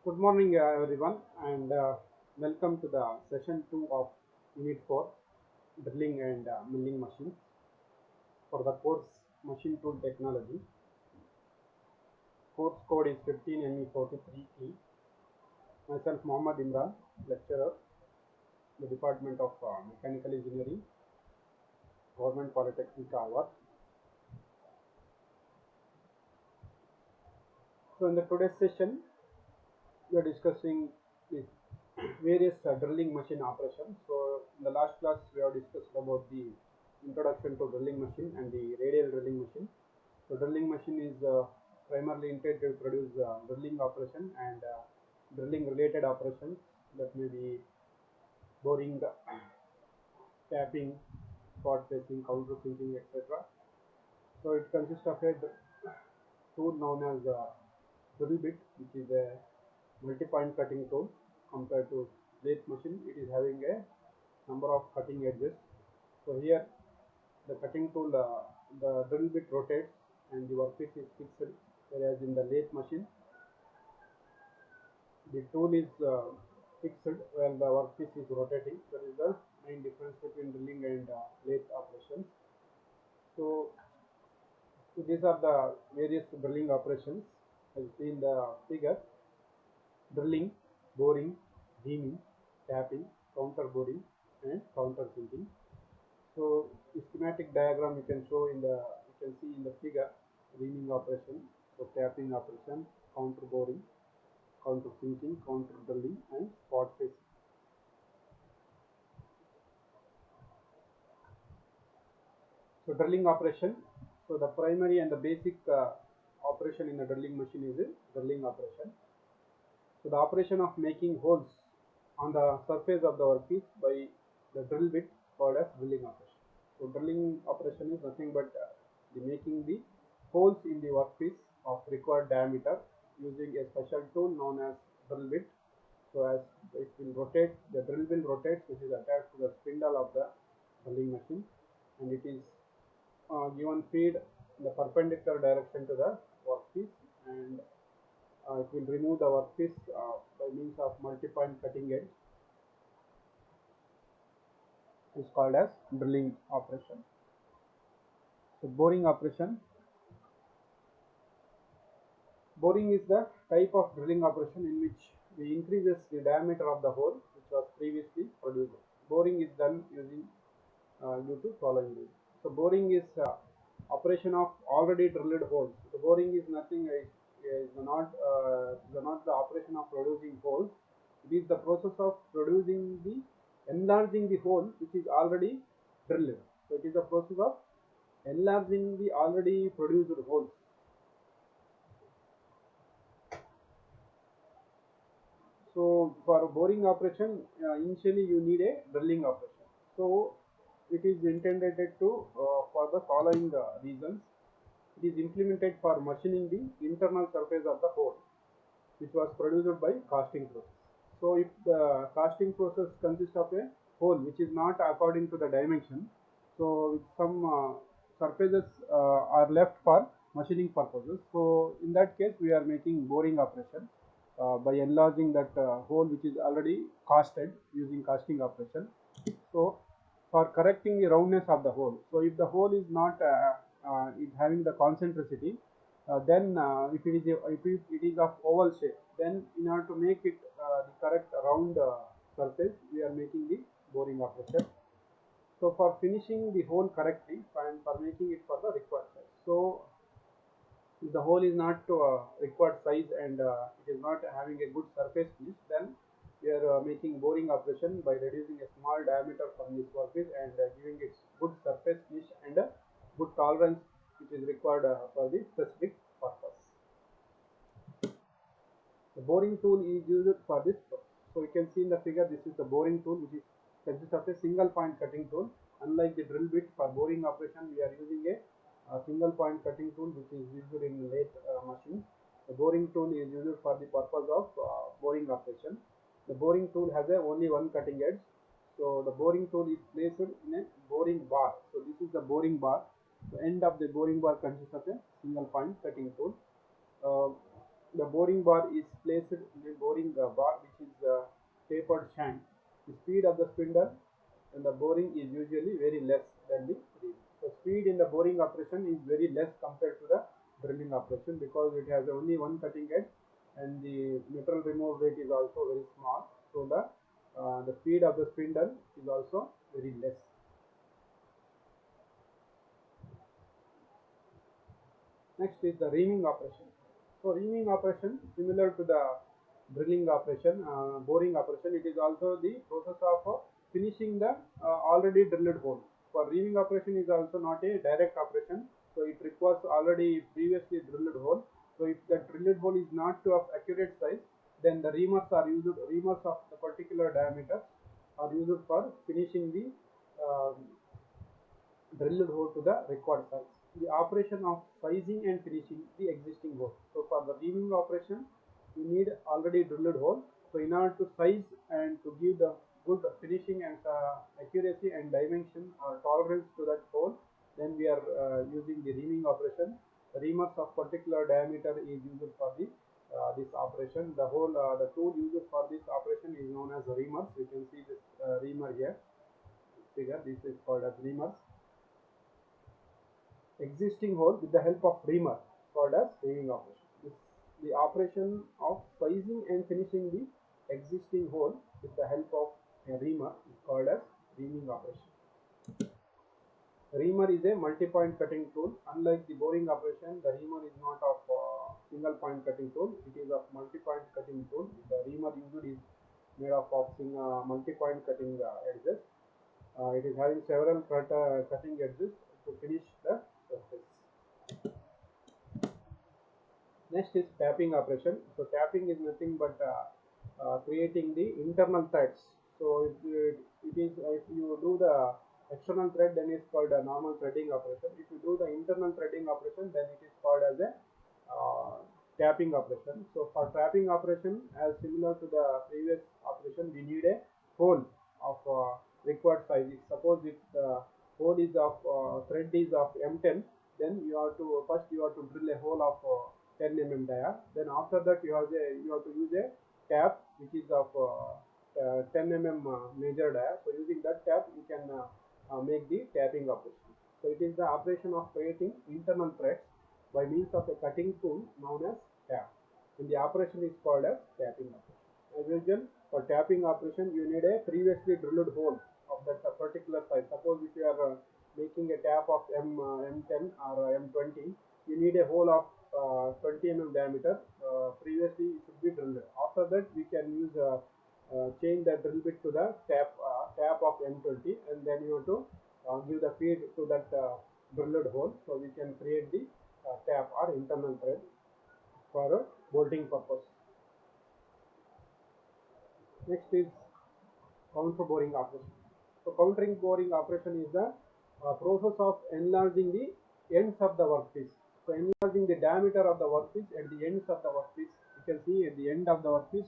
Good morning, everyone, and welcome to the session 2 of Unit 4 Drilling and Milling Machines for the course Machine Tool Technology. Course code is 15ME43E. Myself, Mohammad Imran, lecturer, the Department of Mechanical Engineering, Government Polytechnic, Harvard. So, in the today's session, we are discussing the various drilling machine operations. So in the last class we have discussed about the introduction to drilling machine and the radial drilling machine. So drilling machine is primarily intended to produce drilling operation and drilling related operations, that may be boring, tapping, spot tracing, counter sinking, etc. So it consists of a tool known as drill bit, which is a multi-point cutting tool. Compared to lathe machine, it is having a number of cutting edges. So here the cutting tool, the drill bit rotates and the workpiece is fixed, whereas in the lathe machine the tool is fixed while the workpiece is rotating. That is the main difference between drilling and lathe operations. So these are the various drilling operations as seen in the figure: drilling, boring, reaming, tapping, counter boring, and counter sinking. So the schematic diagram you can see in the figure: reaming operation, so tapping operation, counter boring, counter sinking, counter drilling, and spot tracing. So drilling operation. So the primary and the basic operation in a drilling machine is a drilling operation. So the operation of making holes on the surface of the workpiece by the drill bit called as drilling operation. So drilling operation is nothing but the making the holes in the workpiece of required diameter using a special tool known as drill bit. So as it will rotate, the drill will rotate, which is attached to the spindle of the drilling machine, and it is given feed in the perpendicular direction to the workpiece, and it will remove the workpiece by means of multi-point cutting edge. Is called as drilling operation. So boring operation. Boring is the type of drilling operation in which we increases the diameter of the hole which was previously produced. Boring is done using due to following rules. So boring is operation of already drilled holes. So boring is nothing, not the operation of producing holes. It is the process of enlarging the hole which is already drilled. So it is the process of enlarging the already produced holes. So for boring operation, initially you need a drilling operation. So it is intended to for the following reasons. It is implemented for machining the internal surface of the hole, which was produced by casting process. So if the casting process consists of a hole which is not according to the dimension, so some surfaces are left for machining purposes. So in that case, we are making boring operation by enlarging that hole which is already casted using casting operation. So for correcting the roundness of the hole, so if the hole is not is having the concentricity, then if it is of oval shape, then in order to make it the correct round surface, we are making the boring operation. So for finishing the hole correctly and for making it for the required size. So if the hole is not to required size and it is not having a good surface finish, then we are making boring operation by reducing a small diameter from this workpiece and giving it good surface finish and good tolerance which is required for the specific purpose. The boring tool is used for this purpose. So you can see in the figure, this is the boring tool, which is consists of a single point cutting tool. Unlike the drill bit, for boring operation we are using a single point cutting tool which is used in lathe machine. The boring tool is used for the purpose of boring operation. The boring tool has only one cutting edge. So the boring tool is placed in a boring bar. So this is the boring bar. The end of the boring bar consists of a single point cutting tool. The boring bar is placed in a boring bar which is tapered shank. The speed of the spindle and the boring is usually very less than the drilling. So speed in the boring operation is very less compared to the drilling operation because it has only one cutting edge and the metal remove rate is also very small. So the speed of the spindle is also very less. Next is the reaming operation. So reaming operation similar to the drilling operation, boring operation. It is also the process of finishing the already drilled hole. For reaming operation is also not a direct operation, so it requires already previously drilled hole. So if the drilled hole is not of accurate size, then the reamers are used. Reamers of the particular diameter are used for finishing the drilled hole to the required size. The operation of sizing and finishing the existing hole. So for the reaming operation, you need already drilled hole. So in order to size and to give the good finishing and accuracy and dimension or tolerance to that hole, then we are using the reaming operation. Reamers of particular diameter is used for the this operation. The tool used for this operation is known as reamers. You can see this reamer here. Figure. This is called as reamers. Existing hole with the help of reamer called as reaming operation. This, the operation of sizing and finishing the existing hole with the help of a reamer is called as reaming operation. Reamer is a multi-point cutting tool. Unlike the boring operation, the reamer is not of single point cutting tool. It is of multi-point cutting tool. The reamer usually is made of multi-point cutting edges. It is having several cutting edges to finish the surface. Next is tapping operation. So tapping is nothing but creating the internal threads. So it is if you do the external thread, then it's called a normal threading operation. If you do the internal threading operation, then it is called as a tapping operation. So for tapping operation, as similar to the previous operation, we need a hole of required size. Suppose if the hole is of thread is of M10, then you have to first you have to drill a hole of 10 mm dia. Then after that you have to use a tap which is of 10 mm major dia. So using that tap you can make the tapping operation. So it is the operation of creating internal threads by means of a cutting tool known as tap. And the operation is called as tapping operation. As usual, for tapping operation you need a previously drilled hole of that particular size. Suppose if you are making a tap of M10 or M20, you need a hole of 20 mm diameter. Previously it should be drilled. After that we can use change the drill bit to the tap of M20, and then you have to give the feed to that drilled hole, so we can create the tap or internal thread for bolting purpose. Next is counter boring operation. So countering boring operation is the process of enlarging the ends of the workpiece. So enlarging the diameter of the workpiece at the ends of the workpiece. You can see at the end of the workpiece,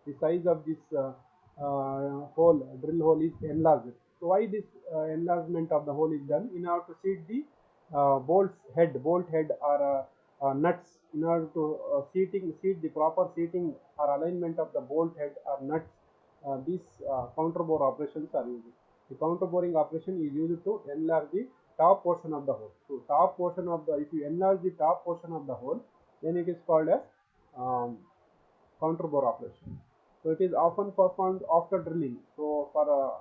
the size of this drill hole is enlarged. So why this enlargement of the hole is done? In order to seat the bolt head or nuts. In order to seat the proper seating or alignment of the bolt head or nuts, these counter bore operations are used. The counter boring operation is used to enlarge the top portion of the hole. So top portion of the, if you enlarge the top portion of the hole, then it is called as um, counter bore operation. So it is often performed after drilling. So for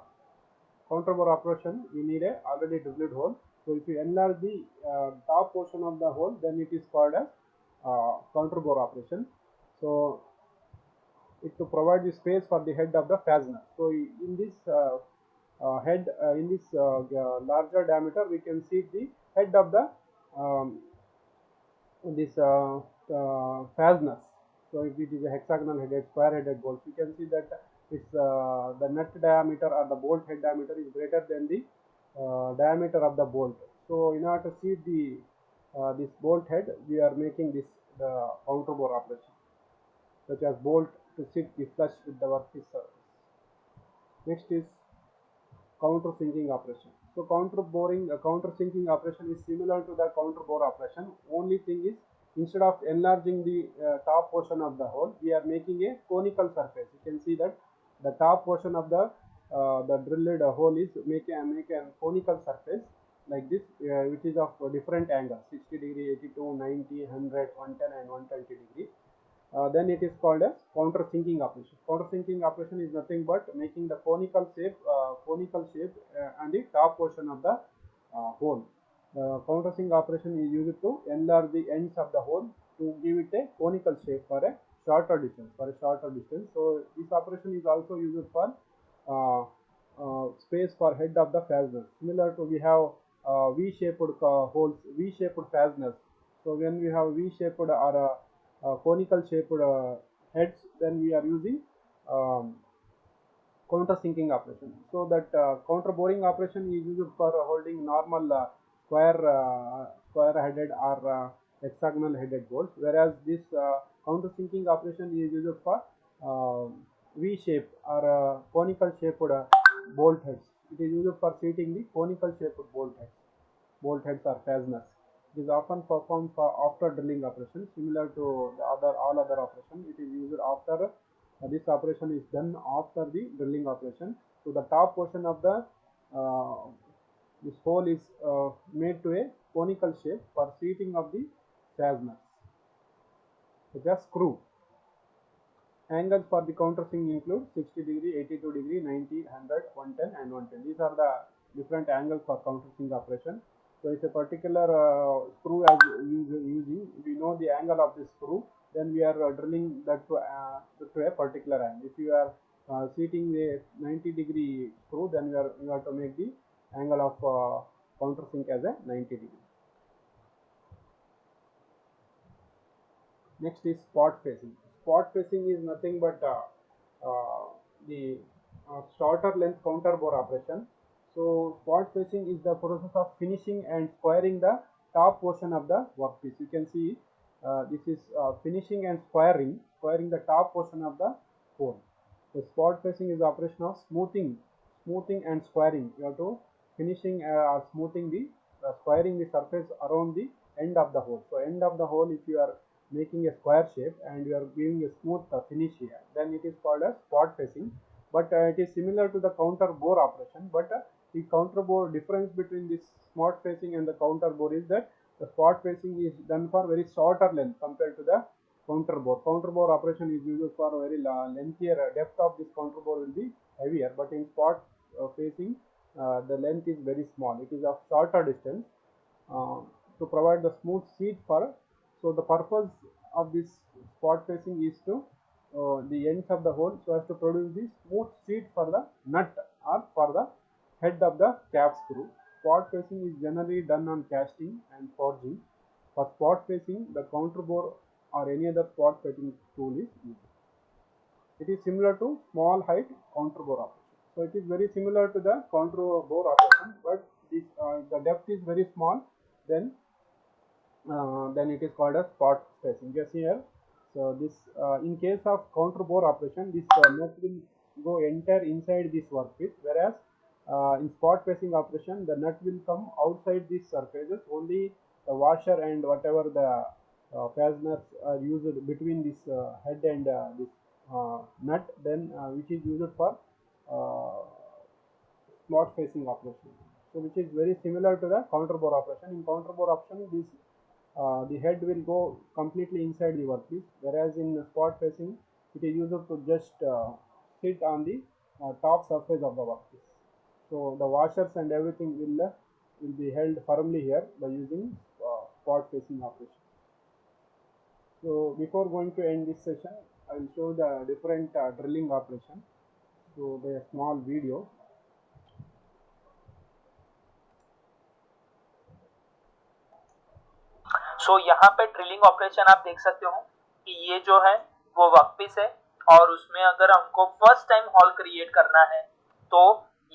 counter bore operation, we need a already drilled hole. So if you enlarge the top portion of the hole, then it is called as counter bore operation. So it to provide the space for the head of the fastener. So in this in this larger diameter, we can see the head of the um, this fasteners. So if it is a hexagonal headed, square headed bolt, you can see that its the nut diameter or the bolt head diameter is greater than the diameter of the bolt. So in order to see the this bolt head, we are making this the counter bore operation, such as bolt to sit the flush with the workpiece surface. Next is counter sinking operation. So counter sinking operation is similar to the counter bore operation. Only thing is instead of enlarging the top portion of the hole, we are making a conical surface. You can see that the top portion of the drilled hole is make a conical surface like this, which is of different angles, 60 degree, 82, 90, 100, 110 and 120 degrees. Then it is called as countersinking operation. Countersinking operation is nothing but making the conical shape on the top portion of the hole. The countersink operation is used to enlarge the ends of the hole to give it a conical shape for a shorter distance. So this operation is also used for space for head of the fastener. Similar to we have V-shaped holes, V-shaped fasteners. So when we have V-shaped or conical shaped heads, then we are using um, countersinking operation. So that counter boring operation is used for holding normal square headed or hexagonal headed bolts, whereas this countersinking operation is used for V shape or conical shaped bolt heads. It is used for seating the conical shaped bolt heads or fasteners. It is often performed for after drilling operation, similar to the all other operation. It is used after this operation is done after the drilling operation. So the top portion of the this hole is made to a conical shape for seating of the fasteners. So just screw. Angles for the countersink include 60 degree, 82 degree, 90, 100, 110 and 110. These are the different angles for countersink operation. So if a particular screw as using, we know the angle of the screw, then we are drilling that to a particular angle. If you are seating a 90 degree screw, then you have to make the angle of countersink as a 90 degree. Next is spot facing. Spot facing is nothing but the shorter length counter bore operation. So spot facing is the process of finishing and squaring the top portion of the workpiece. You can see this is finishing and squaring the top portion of the hole. The spot facing is the operation of smoothing and squaring. You have to finishing or smoothing the squaring the surface around the end of the hole. So end of the hole, if you are making a square shape and you are giving a smooth finish here, then it is called as spot facing. But it is similar to the counter bore operation, but the counter bore difference between this spot facing and the counter bore is that the spot facing is done for very shorter length compared to the counter bore. Counter bore operation is used for a very lengthier depth of this counter bore will be heavier, but in spot facing the length is very small. It is of shorter distance to provide the smooth seat for. So the purpose of this spot facing is to the ends of the hole, so as to produce the smooth seat for the nut or for the head of the cap screw. Spot facing is generally done on casting and forging. For spot facing, the counter bore or any other spot facing tool is used. It is similar to small height counter bore operation. So it is very similar to the counter bore operation, but this, the depth is very small. Then it is called a spot spacing. Just here, so this in case of counter bore operation, this nut will go enter inside this workpiece, whereas in spot spacing operation, the nut will come outside these surfaces. Only the washer and whatever the fasteners are used between this head and this nut, then which is used for uh, spot facing operation. So which is very similar to the counter bore operation. In counter bore operation, this the head will go completely inside the workpiece, whereas in spot facing, it is used to just sit on the top surface of the workpiece. So the washers and everything will be held firmly here by using spot facing operation. So before going to end this session, I will show the different drilling operation. So by a small video. सो यहाँ पे drilling operation आप देख सकते हो कि ये जो है वो वर्कपीस है, और उसमें अगर हमको फर्स्ट टाइम हॉल क्रिएट करना है तो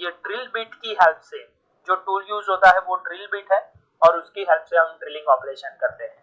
ये ड्रिल बिट की हेल्प से, जो टूल यूज होता है वो ड्रिल बिट है, और उसकी हेल्प से हम ड्रिलिंग ऑपरेशन करते हैं.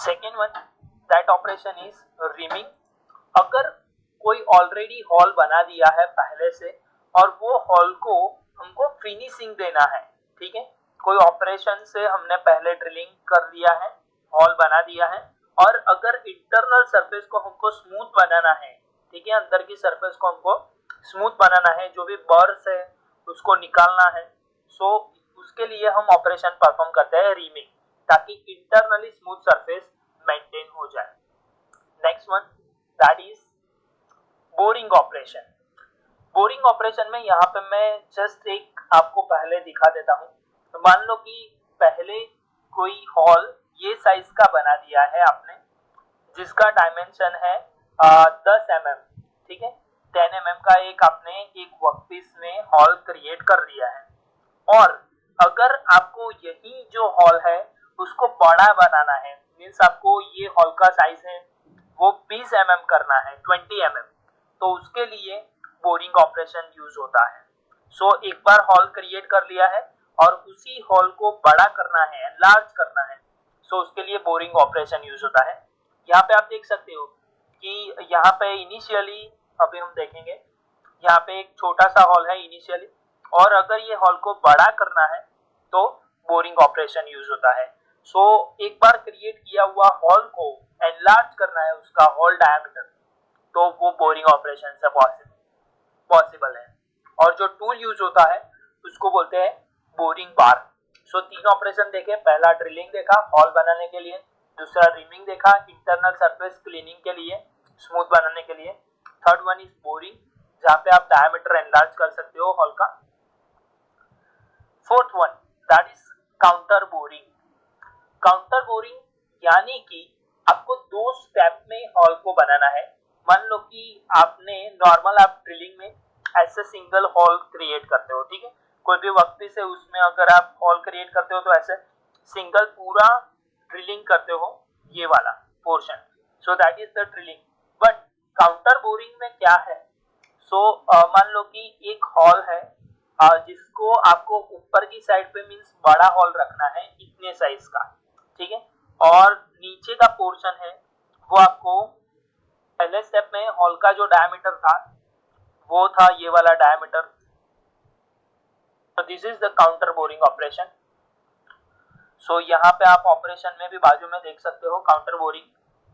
Second one, that operation is rhyming. अगर कोई ऑलरेडी हॉल बना दिया है पहले से और वो हॉल को हमको फिनिशिंग देना है, ठीक है, कोई ऑपरेशन से हमने पहले ड्रिलिंग कर दिया है, हॉल बना दिया है, और अगर इंटरनल सरफेस को हमको स्मूथ बनाना है, ठीक है, अंदर की सरफेस को हमको स्मूथ बनाना है, जो भी बर्स है उसको निकालना है, सो उसके लिए हम ऑपरेशन परफॉर्म करते हैं रीमिंग, ताकि इंटरनली स्मूथ सरफेस मेंटेन हो जाए। Next one, that is boring operation. Boring operation में यहाँ पे मैं जस्ट एक आपको पहले दिखा देता हूँ। तो मान लो कि पहले कोई हॉल ये साइज का बना दिया है आपने, जिसका डायमेंशन है 10 mm, ठीक है, 10 mm का एक आपने एक वर्कपीस में हॉल क्रिएट कर दिया है, और अगर आपको यही जो हॉल है उसको बड़ा बनाना है, मीन्स आपको ये हॉल का साइज है वो 20 mm करना है, 20 mm, तो उसके लिए बोरिंग ऑपरेशन यूज होता है। सो एक बार हॉल क्रिएट कर लिया है और उसी हॉल को बड़ा करना है, एनलार्ज करना है, सो उसके लिए बोरिंग ऑपरेशन यूज होता है। यहाँ पे आप देख सकते हो कि यहाँ पे इनिशियली, अभी हम देखेंगे, यहाँ पे एक छोटा सा हॉल है इनिशियली, और अगर ये हॉल को बड़ा करना है तो बोरिंग ऑपरेशन यूज होता है। सो एक बार क्रिएट किया हुआ हॉल को एनलार्ज करना है, उसका हॉल डायमीटर, तो वो बोरिंग ऑपरेशन से पॉसिबल है। और जो टूल यूज होता है उसको बोलते हैं बोरिंग बार। सो तीन ऑपरेशन देखे, पहला ड्रिलिंग देखा हॉल बनाने के लिए, दूसरा रिमिंग देखा इंटरनल सरफेस क्लीनिंग के लिए, स्मूथ बनाने के लिए, थर्ड वन इज बोरिंग, जहाँ पे आप डायमीटर एनलार्ज कर सकते हो हॉल का। Fourth one, that is counter boring. Counter boring यानी कि आपको दो स्टेप में हॉल को बनाना है। मान लो कि आपने नॉर्मल आप ड्रिलिंग में ऐसे सिंगल हॉल क्रिएट करते हो, ठीक है, कोई भी वर्कपीस है उसमें अगर आप हॉल क्रिएट करते हो तो ऐसे सिंगल पूरा ड्रिलिंग करते हो ये वाला portion, so that is the drilling. But counter boring में क्या है, सो मान लो कि एक हॉल है जिसको आपको ऊपर की साइड पे मींस बड़ा हॉल रखना है इतने साइज का, ठीक है, और नीचे का पोर्शन है वो आपको पहले स्टेप में हॉल का जो डायमीटर था वो था ये वाला डायमीटर। तो this is the counter boring operation. So यहाँ पे आप ऑपरेशन में भी बाजू में देख सकते हो काउंटर बोरिंग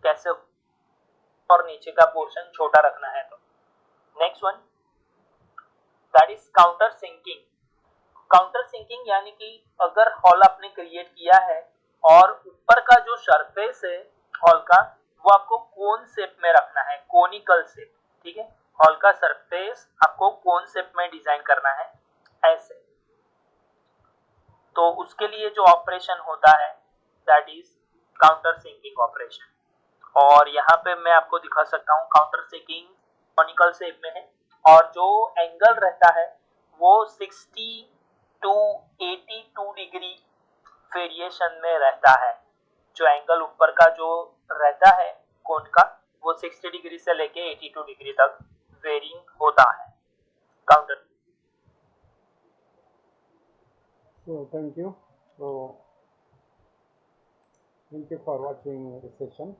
कैसे, और नीचे का पोर्शन छोटा रखना है। तो next one, that is countersinking. Countersinking यानी कि अगर हॉल आपने क्रिएट किया है और ऊपर का जो सरफेस है हॉल का वो आपको कोन शेप में रखना है, कोनिकल शेप, ठीक है, हॉल का सरफेस आपको कोन शेप में डिजाइन करना है ऐसे, तो उसके लिए जो ऑपरेशन होता है that is countersinking operation. और यहाँ पे मैं आपको दिखा सकता हूँ काउंटर सिंकिंग कोनिकल शेप में है, और जो एंगल रहता है वो 60 टू 82 डिग्री वेरिएशन में रहता है। जो एंगल ऊपर का जो रहता है कोन का वो 60 डिग्री से लेके 82 डिग्री तक वेरिंग होता है counter. So thank you. So thank you for watching this session.